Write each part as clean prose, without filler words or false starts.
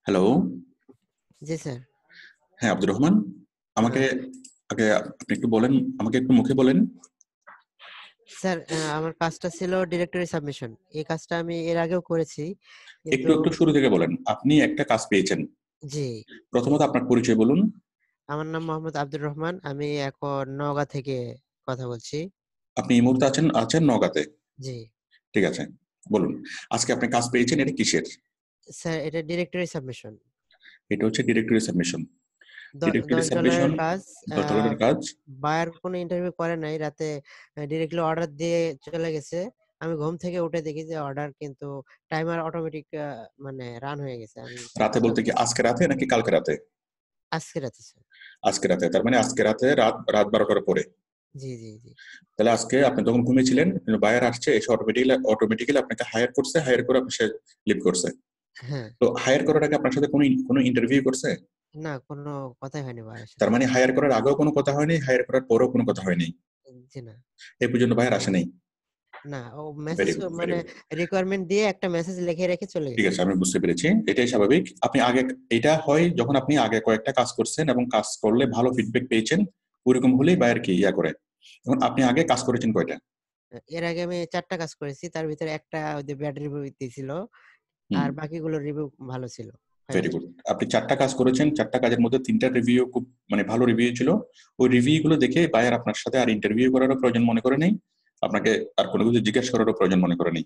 Hello. জি sir. হ্যাঁ, আব্দুর রহমান। আমাকে হ্যাঁ। আগে আপনি একটু বলেন, আমাকে একটু মুখে বলেন। স্যার আমার কাজটা ছিল ডিরেক্টরি সাবমিশন। এই কাজটা আমি এর আগেও করেছি। কিন্তু একটু শুরু থেকে বলেন। আপনি একটা কাজ পেয়েছেন। জি, প্রথমত আপনার পরিচয় বলুন। আমার নাম মোহাম্মদ আব্দুর রহমান। আমি এখন নওগাঁ থেকে কথা বলছি। আপনি এই মুহূর্তে আছেন নওগাঁতে। জি। ঠিক আছে, বলুন। আজকে আপনি কাজ পেয়েছেন, এটা কিসের? স্যার এটা ডিরেক্টরি সাবমিশন। এটা হচ্ছে ডিরেক্টরি সাবমিশন। ডিরেক্টরি $10 সাবমিশন কাজ। আ $10 কাজ। বায়ার কোনো ইন্টারভিউ করে নাই। রাতে ডিরেক্টলি অর্ডার দিয়ে চলে গেছে। আমি ঘুম থেকে উঠে দেখি যে অর্ডার কিন্তু টাইমার অটোমেটিক মানে রান হয়ে গেছে। আমি রাতে বলতে কি আজকে রাতে নাকি কালকে রাতে? আজকে রাতে স্যার। আজকে রাতে, তার মানে আজকে রাতে রাত 12টার পরে। জি, জি, জি। তাহলে আজকে আপনি তখন ঘুমিয়েছিলেন, বায়ার আসছে, এসে অটোমেটিক্যালি আপনাকে হায়ার করছে, হায়ার করে সে লিভ করছে। হ্যাঁ। তো হায়ার করার আগে আপনার সাথে কোনো ইন্টারভিউ করছে? না, কোনো কথাই হয়নি বাবার তার সাথে। মানে হায়ার করার আগেও কোনো কথা হয়নি, হায়ার করার পরেও কোনো কথা হয়নি। জি না। এই পর্যন্ত বায়ার আসে নাই। না, ও মেসেজ ভেরি গুড, ভেরি মানে গুড। রিকোয়ারমেন্ট দিয়ে একটা মেসেজ লিখে রেখে চলে ঠিক গেছে। আছে, আমি বুঝতে পেরেছি, এটাই স্বাভাবিক। আপনি আগে, এটা হয় যখন আপনি আগে কয়েকটা কাজ করছেন এবং কাজ করলে ভালো ফিডব্যাক পেয়েছেন, ওইরকম হলেই বায়ার কি ইয়া করে। এখন আপনি আগে কাজ করেছেন কয়টা? এর আগে আমি ৪ টা কাজ করেছি। তার ভিতরে একটা ওই যে ব্যাড রিভিউ দিছিল। হুম। আর বাকিগুলোর রিভিউ ভালো ছিল। 5 ভেরি গুড। স্টার। আপনি 4টা কাজ করেছেন, 4টা কাজের মধ্যে 3টা রিভিউ খুব মানে ভালো রিভিউ ছিল। ওই রিভিউ গুলো দেখে বায়ার আপনার সাথে আর ইন্টারভিউ করারও প্রয়োজন মনে করে নেই, আপনাকে আর কোনো কিছু জিজ্ঞেস করারও প্রয়োজন মনে করে নেই,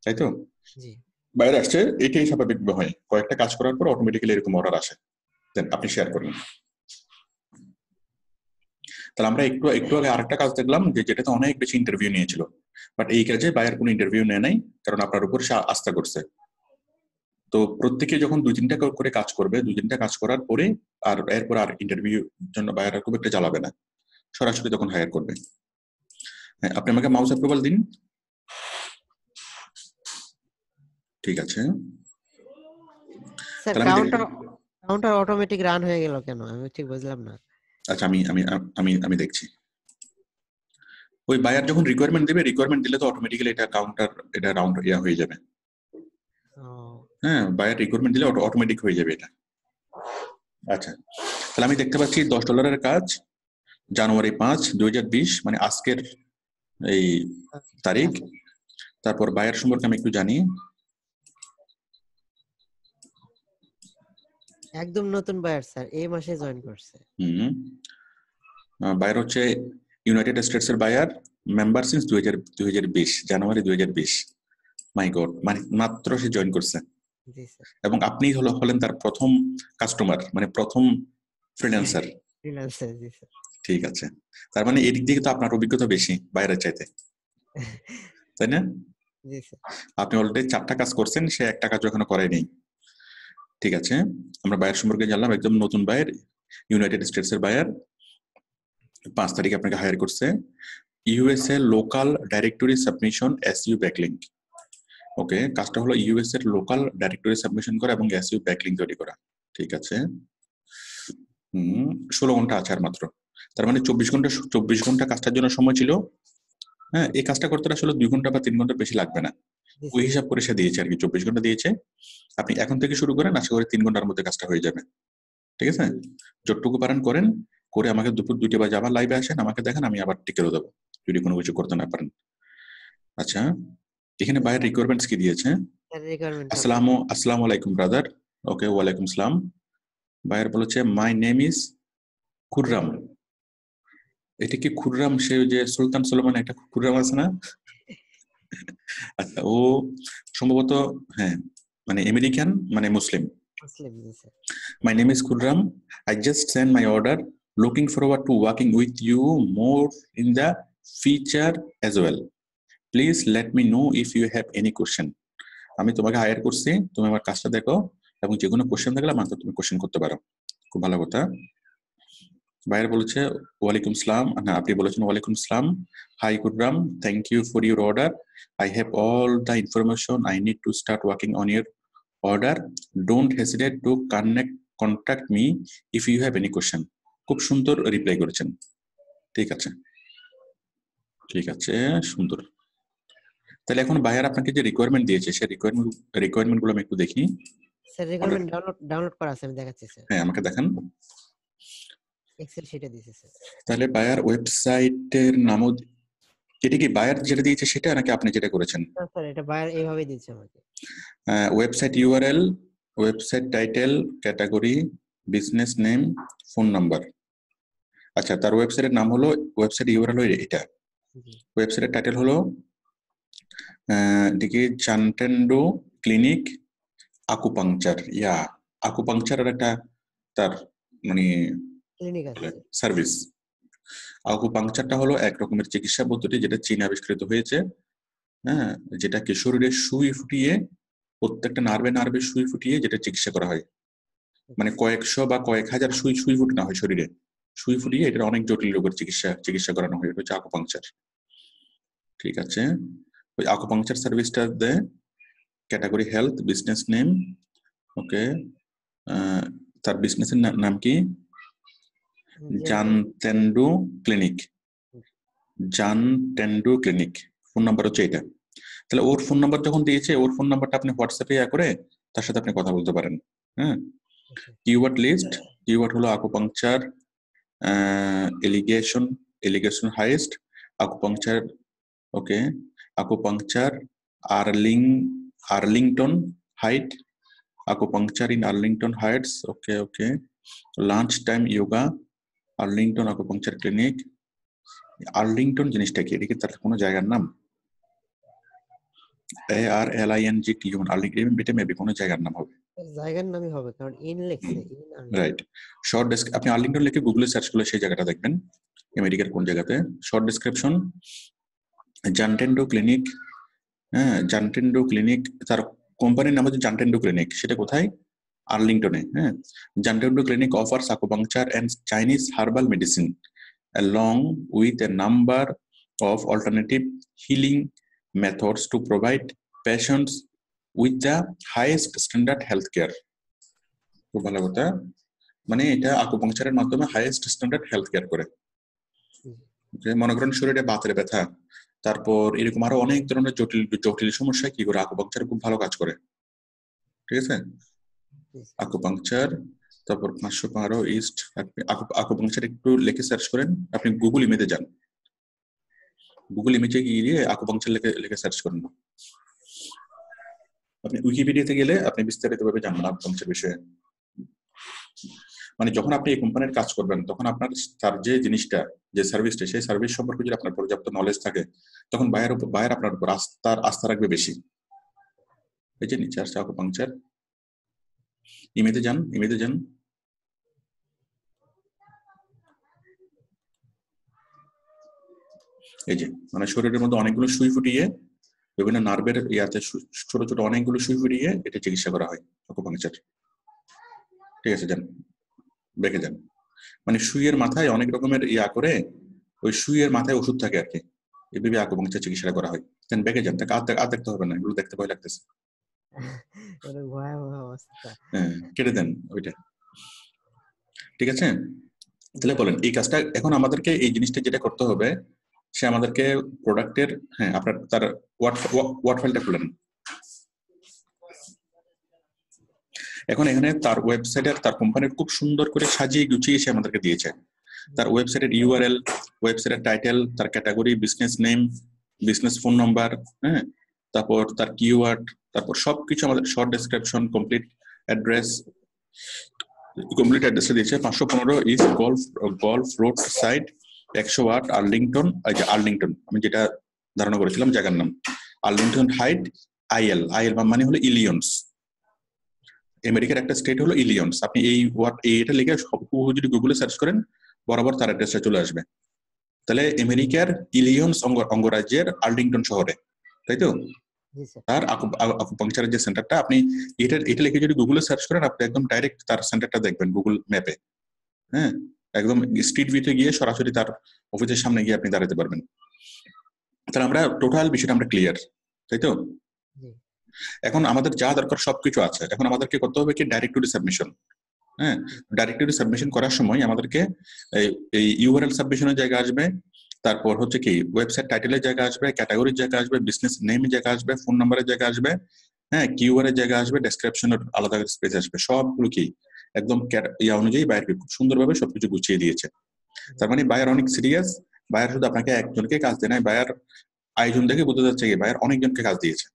তাই তো? জি। বাইরে আসছে, এটাই স্বাভাবিক হয়, কয়েকটা কাজ করার পর অটোমেটিক্যালি এরকম অর্ডার আসে। দেন আপনি শেয়ার করুন। তাহলে আমরা একটু একটু আগে আরেকটা কাজ দেখলাম যে যেটাতে অনেক বেশি ইন্টারভিউ নিয়েছিল, বাট এই কাজে বায়ার কোনো ইন্টারভিউ নেয় নাই, কারণ আপনার উপর সে আস্থা করছে। তো প্রত্যেকে যখন 2-3টা করে কাজ করবে, 2-3টা কাজ করার পরে আর এরপর আর ইন্টারভিউ জন্য বায়ার খুব একটা জ্বালাবে না, সরাসরি তখন হায়ার করবে। হ্যাঁ, আপনি আমাকে মাউস অ্যাপ্রুভাল দিন। ঠিক আছে, স্যার তাহলে আমি কাউন্টার অটোমেটিক রান হয়ে গেল কেন? আমি ঠিক বুঝলাম না। আচ্ছা, আমি দেখছি। ওই বায়ার যখন রিকোয়ারমেন্ট দেবে, রিকোয়ারমেন্ট দিলে তো অটোমেটিক্যালি এটা কাউন্টার, এটা রাউন্ড ইয়া হয়ে যাবে। ও হ্যাঁ, বায়ার রিকোয়ারমেন্ট দিলে অটোমেটিক হয়ে যাবে এটা। আচ্ছা, তাহলে আমি দেখতে পাচ্ছি $10 কাজ, জানুয়ারি 5, 2020, মানে আজকের এই তারিখ। আচ্ছা। তারপর বায়ার সম্পর্কে আমি একটু জানি। একদম নতুন বায়ার স্যার। এই মাসে জয়েন করছে। হুম। বায়ার হচ্ছে ইউনাইটেড স্টেটস এর বায়ার, মেম্বার সিন্স 2020, জানুয়ারি 2020। মাই গড, মানে মাত্র সে জয়েন করছে। জি স্যার। এবং আপনি হলেন তার প্রথম কাস্টমার, মানে প্রথম ফ্রিল্যান্সার। ফ্রিল্যান্সার। জি স্যার। ঠিক আছে, তার মানে এদিক দিয়ে তো আপনার অভিজ্ঞতা বেশি বাইরের চাইতে, তাই না? জি স্যার। আপনি অলরেডি 4টা কাজ করছেন, সে একটা কাজ এখনো করেনি। ঠিক আছে, আমরা বায়ার সম্পর্কে জানলাম, একদম নতুন বায়ার, ইউনাইটেড স্টেটস এর বায়ার। 5 তারিখে আপনাকে হায়ার করছে। USA local directory submission SU backlink. Okay, কাজটা হলো ইউএস এর লোকাল ডাইরেক্টরি সাবমিশন করা এবং এসইউ ব্যাকলিংক তৈরি করা। ঠিক আছে। 16 ঘন্টা আছে আর মাত্র। তার মানে 24 ঘন্টা কাজটার জন্য সময় ছিল। হ্যাঁ, এই কাজটা করতে আসলে 2 ঘন্টা বা 3 ঘন্টা বেশি লাগবে না। জি ওই স্যার। হিসাব করে সে দিয়েছে আর কি, 24 ঘন্টা দিয়েছে। আপনি এখন থেকে শুরু করেন, আশা করি 3 ঘন্টার মধ্যে কাজটা হয়ে যাবে। ঠিক আছে, যতটুকু পারেন করেন, করে আমাকে দুপুর 2টা বাজে আবার লাইভে আসেন, আমাকে দেখেন, আমি আবার টিকেও দেবো যদি কোনো কিছু করতে না পারেন। আচ্ছা, এখানে বাইরের রিকোয়ারমেন্টস কি দিয়েছে? স্যার রিকোয়ারমেন্টটা বলেন। আসসালামু আলাইকুম ব্রাদার। ওকে, ওয়ালাইকুম সালাম। বায়ার বলেছে মাই নেম ইজ খুররাম। এটা কি খুররাম, সে যে সুলতান সুলেমান একটা খুররাম আছে না? আচ্ছা, ও সম্ভবত, হ্যাঁ, মানে আমেরিকান, মানে মুসলিম। মুসলিম। জি sir. My name is Khurram. I just sent my order. Looking forward to working with you more in the future as well. Please let me know if you have any question. আমি তোমাকে higher করছি, তুমি আমার কাজটা দেখো, এবং যে কোনো কোশ্চেন থাকলে আমাকে তুমি কোশ্চেন করতে পারো। খুব ভালো কথা। ভাইয়ের বলেছে ওয়ালাইকুম সালাম, না আপনি বলেছেন ওয়ালাইকুম সালাম। Hi Khurram, thank you for your order. I have all the information I need to start working on your order. Don't hesitate to contact me if you have any question. খুব সুন্দর রিপ্লাই করেছেন। ঠিক আছে, ঠিক আছে, সুন্দর। তাহলে এখন বায়ার আপনাকে যে রিকোয়ারমেন্ট দিয়েছে, সেই রিকোয়ারমেন্ট গুলো আমি একটু দেখি। স্যার রিকোয়ারমেন্ট ডাউনলোড করা আছে, আমি দেখাচ্ছি স্যার। হ্যাঁ, আমাকে দেখান। এক্সেল শিটে দিয়েছে স্যার। তাহলে বায়ার ওয়েবসাইটের নামও, এটা কি বায়ার যেটা দিয়েছে সেটা নাকি আপনি যেটা করেছেন? না স্যার, এটা বায়ার এইভাবেই দিচ্ছে আমাকে। Website URL, website title, category, business name, phone number. আচ্ছা, তার ওয়েবসাইটের নাম হলো, ওয়েবসাইট ইউআরএল হলো এটা। জি ওয়েবসাইটের টাইটেল হলো এদিকে জানটেন্ডো ক্লিনিক আকুপাংচার, আকুপাংচারের একটা তার মানে ক্লিনিক আছে স্যার। সার্ভিস। আকুপাংচারটা হলো এক রকমের চিকিৎসা পদ্ধতি যেটা চীনে আবিষ্কৃত হয়েছে। হ্যাঁ, যেটাকে শরীরে সুই ফুটিয়ে, প্রত্যেকটা নার্ভে নার্ভে সুই ফুটিয়ে যেটা চিকিৎসা করা হয়। মানে কয়েকশো বা কয়েক হাজার সুই সুই ফুটানো হয় শরীরে, সুই ফুটিয়ে এটার অনেক জটিল রোগের চিকিৎসা করানো হয়। এটা হচ্ছে আকুপাংচার। ঠিক আছে, ওই আকুপাংচার সার্ভিসটা দেয়। ক্যাটাগরি হেলথ, বিজনেস নেম, ওকে। তার বিজনেসের নাম কি? জানটেন্ডো ক্লিনিক, জানটেন্ডো ক্লিনিক। ফোন নাম্বার হচ্ছে এটা। তাহলে ওর ফোন নাম্বার যখন দিয়েছে, ওর ফোন নাম্বারটা আপনি হোয়াটসঅ্যাপে করে তার সাথে আপনি কথা বলতে পারেন। হ্যাঁ, কিওয়ার্ড লিস্ট, কিওয়ার্ড হলো আকুপাংচার, এলিগেশন হাইস্ট, acupuncture, okay, acupuncture Arlington Heights, acupuncture in Arlington Heights, okay. Lunch time yoga, Arlington acupuncture clinic. Arlington জিনিসটা কি? এটা কি তার কোনো জায়গার নাম? ARLINGTON, আর্লিংটন, এটা মেবি কোনো জায়গার নাম হবে। জায়গার নামই হবে, কারণ ইন লেখছে। রাইট। শর্ট আপনি আর্লিংটন লিখে গুগলে সার্চ করলে সেই জায়গাটা দেখবেন, আমেরিকার কোন জায়গাতে। শর্ট ডেসক্রিপশন, জানটেন্ডো ক্লিনিক। হ্যাঁ, জানটেন্ডো ক্লিনিক, তার কোম্পানির নাম হচ্ছে জানটেন্ডো ক্লিনিক। সেটা কোথায়? আর্লিংটনে। হ্যাঁ, জানটেন্ডো clinic offers acupuncture and Chinese herbal medicine along with a number of alternative healing methods to provide patients with the highest standard healthcare. খুব ভালো কথা, মানে এটা আকুপাংচারের মাধ্যমে হাইয়েস্ট স্ট্যান্ডার্ড হেলথ কেয়ার করে। মনে করেন শরীরে বাতের ব্যথা, তারপর এরকম আরো অনেক ধরনের জটিল জটিল সমস্যায় কি করে আকুপাংচার খুব ভালো কাজ করে। ঠিক আছে, আকুপাংচার। তারপর 512 ইস্ট, আকুপাংচার একটু লিখে সার্চ করেন। আপনি গুগল ইমেজে যান, গুগল ইমেজে গিয়ে আকুপাংচার লিখে সার্চ করেন। আপনি উইকিপিডিয়াতে গেলে আপনি বিস্তারিতভাবে জানবেন আকুপাংচার বিষয়ে। মানে যখন আপনি এই কোম্পানির কাজ করবেন, তখন আপনার তার যে জিনিসটা, যে সার্ভিসটা, সেই সার্ভিস সম্পর্কে যদি আপনার পর্যাপ্ত নলেজ থাকে, তখন বায়ার আপনার উপর আস্থা রাখবে বেশি। এই যে নিচে আসছে আকুপাংচার, ইমেজে যান। এই যে মানে শরীরের মধ্যে অনেকগুলো সুই ফুটিয়ে, বিভিন্ন নার্ভের ইয়াতে ছোট ছোট অনেকগুলো সুই ফুটিয়ে এটা চিকিৎসা করা হয় আকুপাংচার। ঠিক আছে, যান, দেখে যান। মানে সুইয়ের মাথায় অনেক রকমের করে, ওই সুইয়ের মাথায় ওষুধ থাকে আর কি, এভাবে আকুপাংচার চিকিৎসা করা হয়। দেন বেঁকে যান, তাকে আর দেখতে হবে না, এগুলো দেখতে ভয় লাগতেছে। হ্যাঁ, কেটে দেন ওইটা। ঠিক আছে, তাহলে বলেন এই কাজটা এখন আমাদেরকে, এই জিনিসটা যেটা করতে হবে, সে আমাদেরকে প্রোডাক্টের, হ্যাঁ, আপনার তার ওয়ার্ড ফাইলটা খুলেন। এখন এখানে তার ওয়েবসাইটের, তার কোম্পানির খুব সুন্দর করে সাজিয়ে গুছিয়ে সে আমাদেরকে দিয়েছে। তার ওয়েবসাইটের ইউআরএল, ওয়েবসাইটের টাইটেল, তার category, business name, business phone number, হ্যাঁ, তারপর তার কিওয়ার্ড, তারপর সবকিছু আমাদের শর্ট ডেসক্রিপশন, কমপ্লিট অ্যাড্রেসটা দিয়েছে। 515 east golf road side, 108 Arlington. Arlington আমি যেটা ধারণা করেছিলাম জায়গার নাম, আর্লিংটন হাইট, আইএল মানে হলো ইলিয়ন্স। আমেরিকার একটা স্টেট হলো ইলিয়ন্স। আপনি এটা লিখে যদি গুগলে সার্চ করেন, বরাবর তার অ্যাড্রেসটা চলে আসবে। তাহলে আমেরিকার ইলিয়ন্স অঙ্গরাজ্যের আর্লিংটন শহরে, তাই তো? তার আকুপাংচারের যে সেন্টারটা, আপনি এটা লিখে যদি গুগলে সার্চ করেন, আপনি একদম ডাইরেক্ট তার সেন্টারটা দেখবেন গুগল ম্যাপে। হ্যাঁ, একদম স্ট্রিট ভিউতে গিয়ে সরাসরি তার অফিসের সামনে গিয়ে আপনি দাঁড়াতে পারবেন। তাহলে আমরা টোটাল বিষয়টা আমরা ক্লিয়ার, তাই তো? এখন আমাদের যা দরকার সবকিছু আছে। এখন আমাদেরকে করতে হবে কি, ডাইরেক্টরি সাবমিশন। হ্যাঁ, ডাইরেক্টরি সাবমিশন করার সময় আমাদেরকে এই ইউআরএল সাবমিশনের জায়গা আসবে, তারপর হচ্ছে কি ওয়েবসাইট টাইটেলের জায়গা আসবে, ক্যাটাগরির জায়গা আসবে, বিজনেস নেমের জায়গা আসবে, ফোন নাম্বারের জায়গা আসবে, হ্যাঁ, কিওয়ার্ডের জায়গা আসবে, ডেসক্রিপশনের আলাদা স্পেস আসবে, সবগুলো কি একদম ইয়া অনুযায়ী বায়ার খুব সুন্দরভাবে সবকিছু গুছিয়ে দিয়েছে। তার মানে বায়ার অনেক সিরিয়াস। বায়ার শুধু আপনাকে একজনকে কাজ দেয় নাই, বায়ার আয়োজন দেখে বোঝা যাচ্ছে কি বায়ার অনেকজনকে কাজ দিয়েছে।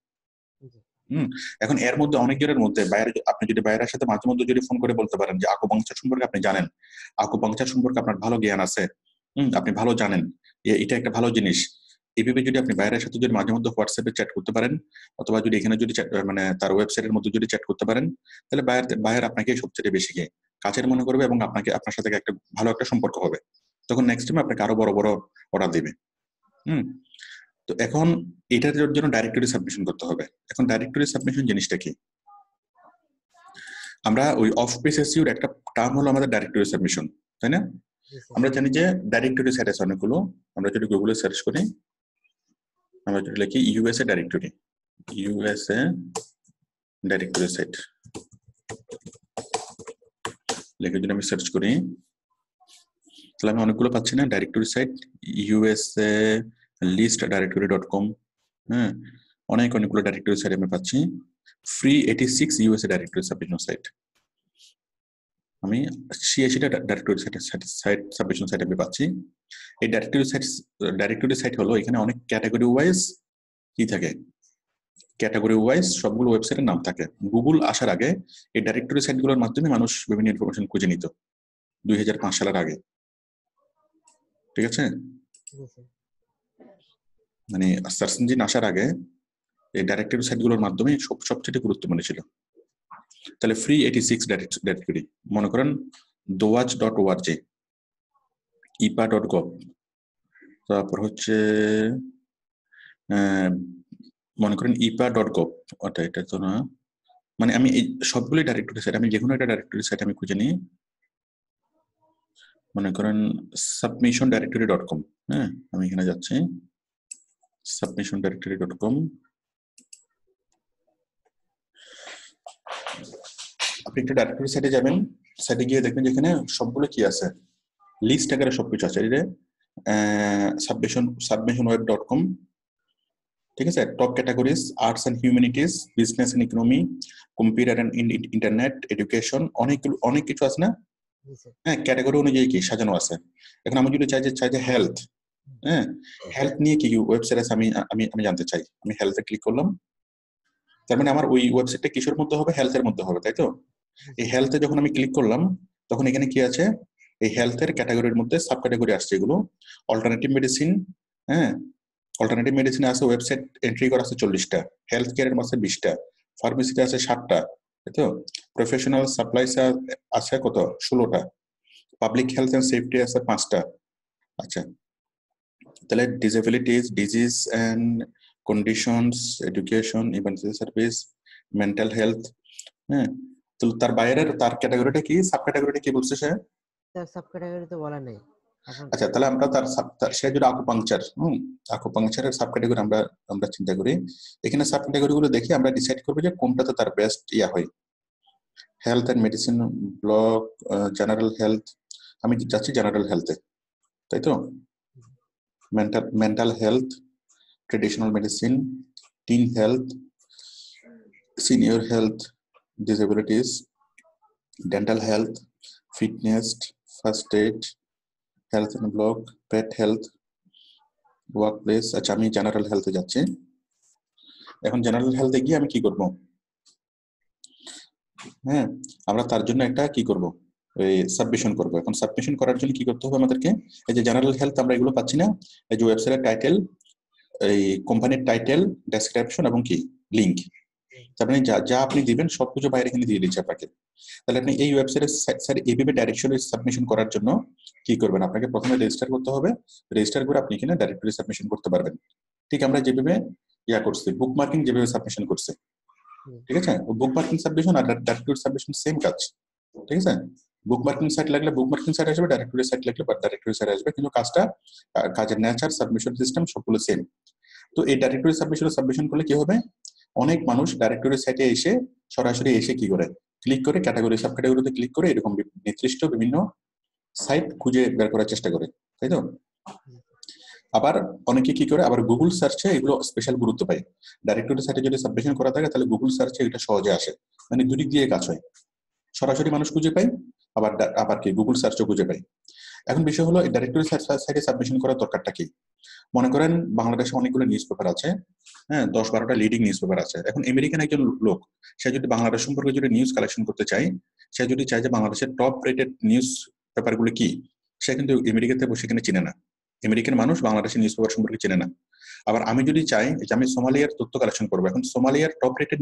এখন এর মধ্যে অনেকজনের মধ্যে বায়ার, আপনি যদি বায়ারের সাথে মাঝে মধ্যে যদি ফোন করে বলতে পারেন যে আকুপাংচার সম্পর্কে আপনি জানেন, আকুপাংচার সম্পর্কে আপনার ভালো জ্ঞান আছে, আপনি ভালো জানেন, এটা একটা ভালো জিনিস, এইভাবে যদি আপনি বায়ারের সাথে যদি মাঝে মধ্যে হোয়াটসঅ্যাপে চ্যাট করতে পারেন, অথবা যদি এখানে যদি মানে তার ওয়েবসাইটের মধ্যে যদি চ্যাট করতে পারেন, তাহলে বায়ার আপনাকে সবচেয়ে বেশি কাছের মনে করবে এবং আপনার সাথে একটা ভালো একটা সম্পর্ক হবে। তখন নেক্সট টাইম আপনাকে আরো বড় বড় অর্ডার দিবে। তো এখন এটার জন্য ডাইরেক্টরি সাবমিশন করতে হবে। এখন ডাইরেক্টরি সাবমিশন জিনিসটা কি? আমরা ওই অফ পেজ এসইওর একটা টার্ম হলো আমাদের ডাইরেক্টরি সাবমিশন, তাই না? আমরা জানি যে ডাইরেক্টরি সাইট আছে অনেকগুলো। আমরা যদি গুগলে সার্চ করি, আমরা যদি লিখি USA directory, USA directory site লিখে যদি আমি সার্চ করি, তাহলে আমি অনেকগুলো পাচ্ছি না directory site. USA list directory dot com, হ্যাঁ, অনেকগুলো ডাইরেক্টরি সাইট আমি পাচ্ছি। Free 86 USA directory submission site, আমি 86টা ডাইরেক্টরি সাইট সাবমিশন সাইট আমি পাচ্ছি। এই ডাইরেক্টরি সাইট হলো এখানে অনেক ক্যাটাগরি ওয়াইজ কি থাকে, ক্যাটাগরি ওয়াইজ সবগুলো ওয়েবসাইটের নাম থাকে। গুগল আসার আগে এই ডাইরেক্টরি সাইটগুলোর মাধ্যমে মানুষ বিভিন্ন ইনফরমেশন খুঁজে নিত 2005 সালের আগে, ঠিক আছে? মানে সার্চ ইঞ্জিন আসার আগে এই ডাইরেক্টরি সাইটগুলোর মাধ্যমে সবচেয়ে গুরুত্বপূর্ণ ছিল। তাহলে ফ্রি 86 ডাইরেক্টরি, মনে করেন dowatch.org, ipa.gov, তারপর হচ্ছে মনে করেন ipa.gov, এটা তো না, মানে আমি এই সবগুলো ডাইরেক্টরি সাইট, আমি যে কোনো একটা ডাইরেক্টরি সাইট আমি খুঁজে নিই, মনে করেন submissiondirectory.com, হ্যাঁ, আমি এখানে যাচ্ছি submissiondirectory.com। আপনি একটা ডাইরেক্টরি সাইটে যাবেন, সাইটে গিয়ে দেখবেন যেখানে সবগুলো কি আছে, লিস্ট আকারে সবকিছু আছে। এই যে submissionweb.com, ঠিক আছে? Top categories arts and humanities, business and economy, computer and internet, education, অনেক কিছু আছে না? হ্যাঁ, ক্যাটাগরি অনুযায়ী কি সাজানো আছে। এখন আমি যদি চাই যে হেলথ, হ্যাঁ, হেলথ নিয়ে কি ওয়েবসাইট আছে আমি জানতে চাই, আমি হেলথে ক্লিক করলাম। তার মানে আমার ওই ওয়েবসাইটটা কিসের মধ্যে হবে? হেলথের মধ্যে হবে, তাই তো? এই হেলথে যখন আমি ক্লিক করলাম, তখন এখানে কি আছে, এই হেলথের ক্যাটাগরির মধ্যে সাব ক্যাটাগরি আসছে এগুলো। অল্টারনেটিভ মেডিসিন, হ্যাঁ, অল্টারনেটিভ মেডিসিনে আছে ওয়েবসাইট এন্ট্রি করা আছে 40টা, হেলথ কেয়ারের আছে 20টা, ফার্মেসিতে আছে 7টা, তাই তো? প্রফেশনাল সাপ্লাইস আছে কত? 16টা, পাবলিক হেলথ এন্ড সেফটি আছে 5টা। আচ্ছা, তাহলে disabilities, disease and conditions, education, emergency service, mental health, হ্যাঁ। তো তার বাইরের তার ক্যাটাগরিটা কি, সাব ক্যাটাগরিটা কি বলছে সে? তার সাব ক্যাটাগরি তো বলা নেই। আচ্ছা, তাহলে আমরা সে যদি আকুপাংচার, আকুপাংচারের সাব ক্যাটাগরি আমরা চিন্তা করি, এখানে সাব ক্যাটাগরি গুলো দেখি আমরা ডিসাইড করবো যে কোনটাতে তার বেস্ট ইয়া হয়। Health and medicine block, general health, আমি যাচ্ছি জেনারেল হেলথে, তাই তো? Mental health, traditional medicine, teen health, senior health, disabilities, dental health, fitness, first aid, health and block, pet health, workplace. আচ্ছা, আমি জেনারেল হেলথে যাচ্ছি। এখন জেনারেল হেলথে গিয়ে আমি কি করব? হ্যাঁ, আমরা তার জন্য একটা কি করব, এই সাবমিশন করব। এখন সাবমিশন করার জন্য কি করতে হবে আমাদেরকে? এই যে জেনারেল হেলথ আমরা এগুলো পাচ্ছি না, এই যে ওয়েবসাইটের টাইটেল, এই কোম্পানির টাইটেল, ডেসক্রিপশন এবং কি লিংক, তার মানে যা আপনি দিবেন সবকিছু বাইরে এখানে দিয়ে দিচ্ছে আপনাকে। তাহলে আপনি এই ওয়েবসাইটে স্যার এইভাবে ডাইরেকশন সাবমিশন করার জন্য কি করবেন? আপনাকে প্রথমে রেজিস্টার করতে হবে। রেজিস্টার করে আপনি এখানে ডাইরেক্টরি সাবমিশন করতে পারবেন। ঠিক আমরা যেভাবে ইয়া করছি, বুক মার্কিং যেভাবে সাবমিশন করছে, ঠিক আছে? বুক মার্কিং সাবমিশন আর ডাইরেক্টরি সাবমিশন সেম কাজ, ঠিক আছে? বুক মার্কিং সাইট লাগলে বুক মার্কিং সাইট আসবে, ডাইরেক্টরি সাইট লাগলে ডাইরেক্টরি সাইট আসবে, কিন্তু কাজের নেচার, সাবমিশন সিস্টেম সবগুলো সেম। তো এই ডাইরেক্টরি সাবমিশন করলে কি হবে? অনেক মানুষ ডাইরেক্টরি সাইটে এসে সরাসরি এসে কি করে, ক্লিক করে ক্যাটাগরি সাব ক্যাটাগরিতে ক্লিক করে এরকম নির্দিষ্ট বিভিন্ন সাইট খুঁজে বের করার চেষ্টা করে, তাই তো? আবার অনেকে কি করে, আবার গুগল সার্চে এগুলো স্পেশাল গুরুত্ব পায়। ডাইরেক্টরি সাইটে যদি সাবমিশন করা থাকে তাহলে গুগল সার্চে এটা সহজে আসে, মানে দুদিক দিয়ে কাজ হয়, সরাসরি মানুষ খুঁজে পায়, আবার আবার কি গুগল সার্চও খুঁজে পায়। এখন বিষয় হলো এই ডাইরেক্টরি সাইটে সাবমিশন করার দরকারটা কি। মনে করেন বাংলাদেশে অনেকগুলো নিউজ পেপার আছে, হ্যাঁ, 10-12টা লিডিং নিউজ পেপার আছে। এখন আমেরিকান একজন লোক, সে যদি বাংলাদেশ সম্পর্কে যদি নিউজ কালেকশন করতে চায়, সে যদি চায় যে বাংলাদেশের টপ রেটেড নিউজ পেপারগুলো কি, সে কিন্তু আমেরিকাতে বসে কিনে চিনে না। আমেরিকান মানুষ বাংলাদেশের নিউজ পেপার সম্পর্কে চিনে না। আবার আমি যদি চাই যে আমি সোমালিয়ার তথ্য কালেকশন করবো, এখন সোমালিয়ার টপ রেটেড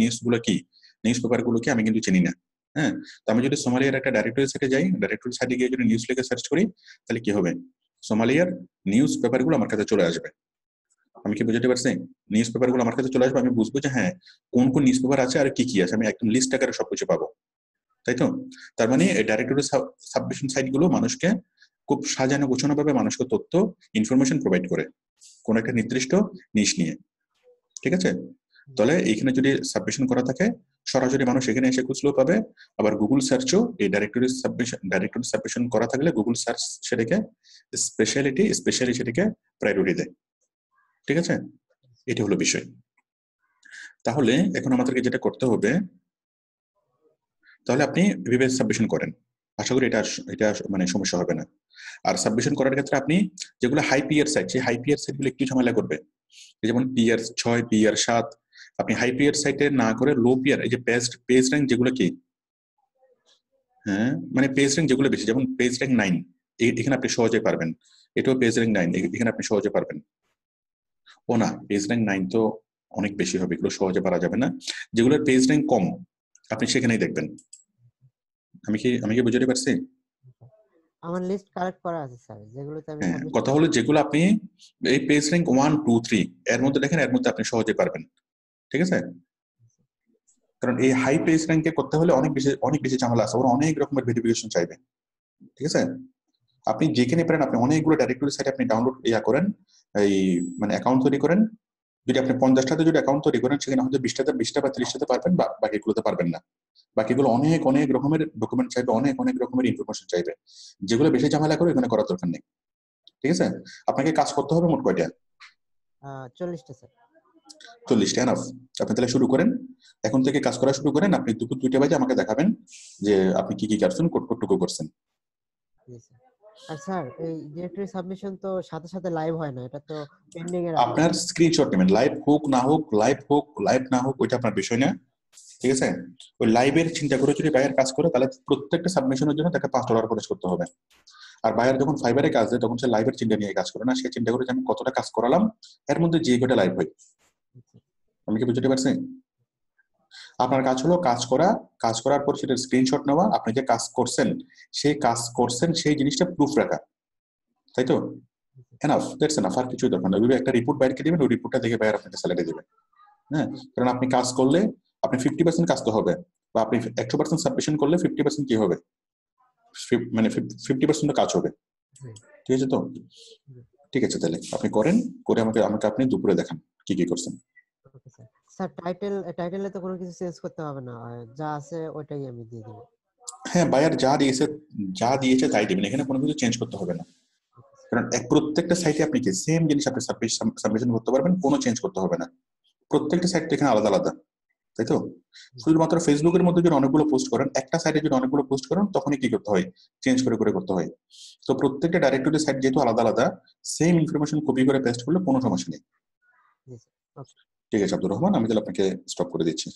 নিউজগুলো কি, নিউজ পেপারগুলো কি, আমি কিন্তু চিনি না। হ্যাঁ, তো আমি যদি সোমালিয়ার একটা ডাইরেক্টরি সাইটে যাই, ডাইরেক্টরি সাইটে গিয়ে যদি নিউজ লিখে সার্চ করি, তাহলে কি হবে, সোমালিয়ার নিউজ পেপারগুলো আমার কাছে চলে আসবে। আমি কি বুঝতে পারছি, নিউজ পেপারগুলো আমার কাছে চলে আসবে, আমি বুঝবো যে হ্যাঁ কোন কোন নিউজ পেপার আছে আর কি কি আছে, আমি একদম লিস্ট আকারে সবকিছু পাবো, তাই তো। তার মানে এই ডাইরেক্টরি সাবমিশন সাইটগুলো মানুষকে খুব সাজানো গোছানো ভাবে মানুষকে তথ্য ইনফরমেশন প্রোভাইড করে কোন একটা নির্দিষ্ট নিশ নিয়ে, ঠিক আছে। তাহলে এইখানে যদি সাবমিশন করা থাকে, সরাসরি মানুষ এখানে এসে খুঁজলেও পাবে। আবার গুগল সার্চও এই ডাইরেক্টরি সাবমিশন করা থাকলে গুগল সার্চ সেটাকে স্পেশালি সেটাকে প্রায়োরিটি দেয়, ঠিক আছে। এটি হলো বিষয়। তাহলে এখন আমাদেরকে যেটা করতে হবে, তাহলে আপনি এভাবে সাবমিশন করেন, আশা করি এটা মানে সমস্যা হবে না। আর সাবমিশন করার ক্ষেত্রে আপনি যেগুলো হাই পিয়ার সাইট, সেই হাই পিয়ার সাইটগুলো একটু ঝামেলা করবে, যেমন পিয়ার 6, পিয়ার 7। আপনি হাই পিয়ার সাইটে না করে লো পিয়ার, এই যে পেজ র্যাঙ্ক যেগুলো কি, হ্যাঁ মানে পেজ র্যাঙ্ক যেগুলো বেশি, যেমন পেজ র্যাঙ্ক 9, এখানে আপনি সহজে পারবেন। এটাও পেজ র্যাঙ্ক 9, এখানে আপনি সহজে পারবেন। ও না, পেজ র্যাঙ্ক 9 তো অনেক বেশি হবে, এগুলো সহজে পারা যাবে না। যেগুলোর পেজ র্যাঙ্ক কম আপনি সেখানেই দেখবেন। আমি কি বুঝতে পারছি? আমার লিস্ট কালেক্ট করা আছে স্যার, যেগুলোতে আমি হ্যাঁ, সাবমিট কথা হলো যেগুলো আপনি এই পেজ র্যাঙ্ক 1, 2, 3 এর মধ্যে দেখেন, এর মধ্যে আপনি সহজে পারবেন, ঠিক আছে। কারণ এই হাই পেজ র্যাঙ্কে করতে হলে অনেক বেশি ঝামেলা আছে, ওরা অনেক রকমের ভেরিফিকেশন চাইবে, ঠিক আছে। আপনি যেখানে পারেন আপনি অনেকগুলো ডাইরেক্টরি সাইট আপনি ডাউনলোড করেন, এই মানে অ্যাকাউন্ট তৈরি করেন। যদি আপনি 50টাতে যদি অ্যাকাউন্ট তৈরি করেন, সেখানে হয়তো 20টা বা 30টাতে পারবেন, বা বাকিগুলোতে পারবেন না। বাকিগুলো অনেক অনেক রকমের ডকুমেন্ট চাইবে, অনেক অনেক রকমের ইনফরমেশন চাইবে, যেগুলো বেশি ঝামেলা করে এখানে করার দরকার নেই, ঠিক আছে। আপনাকে কাজ করতে হবে মোট কয়টা? 40টা স্যার। 40টা এনাফ। আপনি তাহলে শুরু করেন, এখন থেকে কাজ করা শুরু করেন। আপনি দুপুর 2টা বাজে আমাকে দেখাবেন যে আপনি কি কি করছেন, কতটুকু করছেন। আর স্যার এই ডিরেক্টরি সাবমিশন তো সাথে সাথে লাইভ হয় না, এটা তো পেন্ডিং এ রাখতে আপনার হয়। স্ক্রিনশট নেবেন, লাইভ হোক না হোক, লাইভ না হোক, ওইটা আপনার বিষয় না, ঠিক আছে। ওই লাইভের চিন্তা করে যদি বায়ার কাজ করে, তাহলে প্রত্যেকটা সাবমিশনের জন্য তাকে $5 খরচ করতে হবে। আর বায়ার যখন ফাইবারে কাজ দেয়, তখন সে লাইভের চিন্তা নিয়ে কাজ করে না, সে চিন্তা করে যে আমি কতটা কাজ করালাম, এর মধ্যে যে কটা লাইভ হয়। আমি কি বুঝতে পারছি? আপনার কাজ হলো কাজ করার পর সেটার স্ক্রিনশট নেওয়া, আপনি যে কাজ করছেন সেই জিনিসটা প্রুফ রাখা, তাই তো। এনাফ, দ্যাটস এনাফ, আর কিছুই দরকার নেই। একটা রিপোর্ট বাইরকে দিবেন, ওই রিপোর্টটা দেখে বায়ার আপনাকে স্যালারি দেবে। হ্যাঁ, কারণ আপনি কাজ করলে আপনি 50% কাজ তো হবে, বা আপনি 100% সাবমিশন করলে 50% কি হবে, মানে 50% কাজ হবে, ঠিক আছে তো। ঠিক আছে, তাহলে আপনি করেন, করে আমাকে আপনি দুপুরে দেখান কি কি করছেন। Okay sir. স্যার টাইটেলে তো কোনো কিছু চেঞ্জ করতে হবে না, যা আছে ওইটাই আমি দিয়ে দেবো। হ্যাঁ, বায়ার যা দিয়েছে তাই দিবেন, এখানে কোনো কিছু চেঞ্জ করতে হবে না। কারণ প্রত্যেকটা সাইটে আপনি কি সেম জিনিস আপনি সাবমিশন করতে পারবেন, কোনো চেঞ্জ করতে হবে না। প্রত্যেকটা সাইট এখানে আলাদা আলাদা, তাই তো। শুধুমাত্র ফেসবুকের মধ্যে যদি অনেকগুলো পোস্ট করেন, একটা সাইটে যদি অনেকগুলো পোস্ট করেন, তখনই কি করতে হয়, চেঞ্জ করে করে করতে হয়। তো প্রত্যেকটা ডাইরেক্টরি সাইট যেহেতু আলাদা আলাদা, সেম ইনফরমেশন কপি করে পেস্ট করলে কোনো সমস্যা নেই। জি স্যার। ওকে। ঠিক আছে আব্দুর রহমান, আমি তাহলে আপনাকে স্টপ করে দিচ্ছি।